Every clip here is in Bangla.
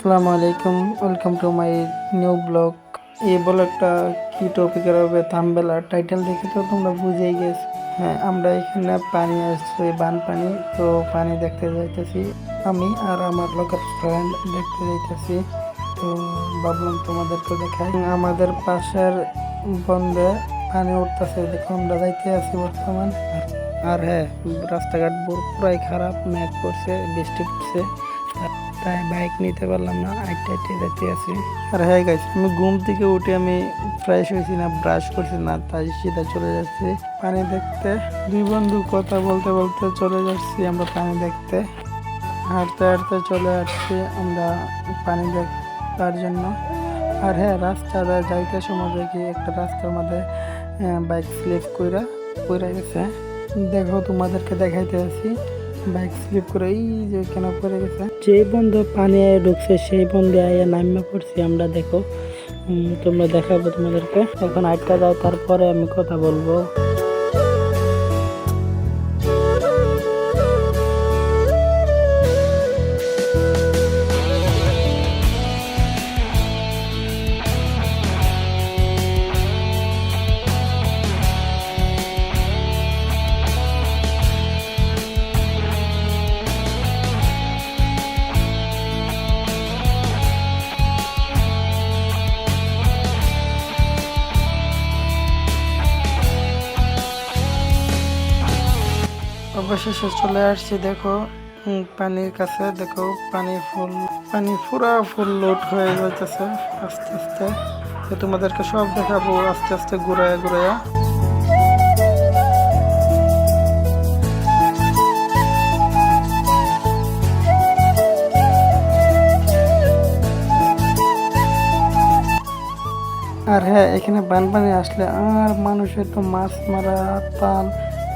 আসসালামু আলাইকুম, welcome to my new blog. এই ব্লগটা কি টপিকের হবে থাম্বনেল আর টাইটেল দেখে তো তোমরা বুঝেই গেছো। হ্যাঁ, আমরা এখানে পানি আসছে, বানপানি। তো পানি দেখতে যাইতেছি, আমি আর আমার লোকের ফ্রেন্ড দেখতে যাইতেছি। তো ভাবলাম তোমাদেরকে দেখাই। আমাদের পাশের বন্ধে পানি উঠতেছে, দেখো আমরা যাইতে আছি বর্তমান। আর হ্যাঁ, রাস্তাঘাট পুরাই খারাপ, মেঘ পড়ছে, বৃষ্টি পড়ছে, তাই বাইক নিতে পারলাম না, আইটে আইটে যেতে আছি। আর হ্যাঁ গাইস, আমি ঘুম থেকে উঠে আমি ফ্রেশ হয়েছি না, ব্রাশ করছি না, তাই সিধা চলে যাচ্ছি পানি দেখতে। দুই বন্ধু কথা বলতে বলতে চলে যাচ্ছি আমরা পানি দেখতে। হাঁটতে হাঁটতে চলে আসছি আমরা পানি দেখার জন্য। আর হ্যাঁ, রাস্তাটা যাইতে সময় দেখি একটা রাস্তার মধ্যে বাইক স্লিপ কইরা গেছে। দেখো তোমাদেরকে দেখাইতে আছি, বাইক স্লিপ করে এই যে কেন পড়ে গেছে। যে বন্ধু পানি আয় ঢুকছে সেই বন্ধু আয়া নামা পড়ছি আমরা। দেখো তোমরা দেখাবো তোমাদেরকে, এখন আটকা যায় তারপরে আমি কথা বলবো। অবশেষে চলে আসছি। দেখো পানির কাছে, দেখো পানি পুরা ফুল লোড হয়ে যাইতেছে আস্তে আস্তে। তো তোমাদেরকে সব দেখাবো আস্তে আস্তে ঘুরায় ঘুরাইয়া। আর হ্যাঁ, এখানে বানপানি আসলে আর মানুষের তো মাছ মারা টান,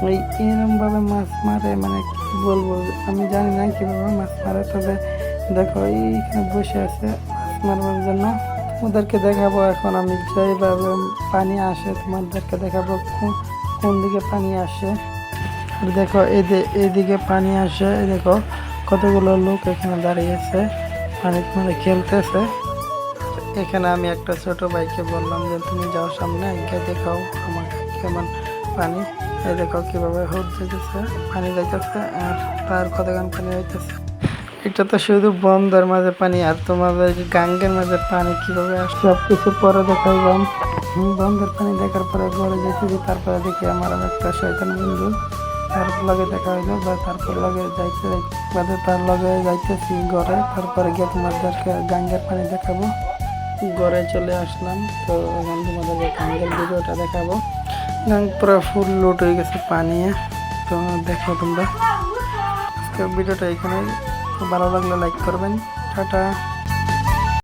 এরকম ভাবে মাছ মারে, মানে কি বলবো, আমি জানি না কিভাবে মাছ মারে। তবে দেখো এইখানে বসে আছে মাছ মারবার জন্য। ওদেরকে দেখাবো এখন আমি যেভাবে পানি আসে, তোমাদেরকে দেখাবো কোন দিকে পানি আসে। দেখো এদিকে পানি আসে, দেখো কতগুলো লোক এখানে দাঁড়িয়েছে, পানির মধ্যে খেলতেছে। এখানে আমি একটা ছোট ভাইকে বললাম যে তুমি যাও সামনে গিয়ে দেখাও আমাকে কেমন পানি। এই দেখো কিভাবে হোদ যাইতেছে, পানি যাইতেছে আর তার কতক্ষণ পানি যাইতেছে। এটা তো শুধু বন্ধের মাঝে পানি, আর তোমাদের গাঙ্গের মাঝে পানি কিভাবে আসছে সব কিছু পরে দেখাইলাম। বন্ধের পানি দেখার পরে ঘরে যেতেছি, তারপরে দেখি আমার একটা শয়তান বন্ধু, তার লগে দেখা হইলো, বা তারপর লগে তার লগে যাইতেছি ঘরে। তারপরে গিয়ে তোমাদেরকে গাঙ্গের পানি দেখাবো। ঘরে চলে আসলাম, তো এখন তোমাদেরকে গাঙ্গের ভিডিওটা দেখাবো। গাং পুরো ফুল লোড হয়ে গেছে পানি। তো দেখো তোমরা আজকের ভিডিওটা এখানে, ভালো লাগলে লাইক করবেন। টাটা।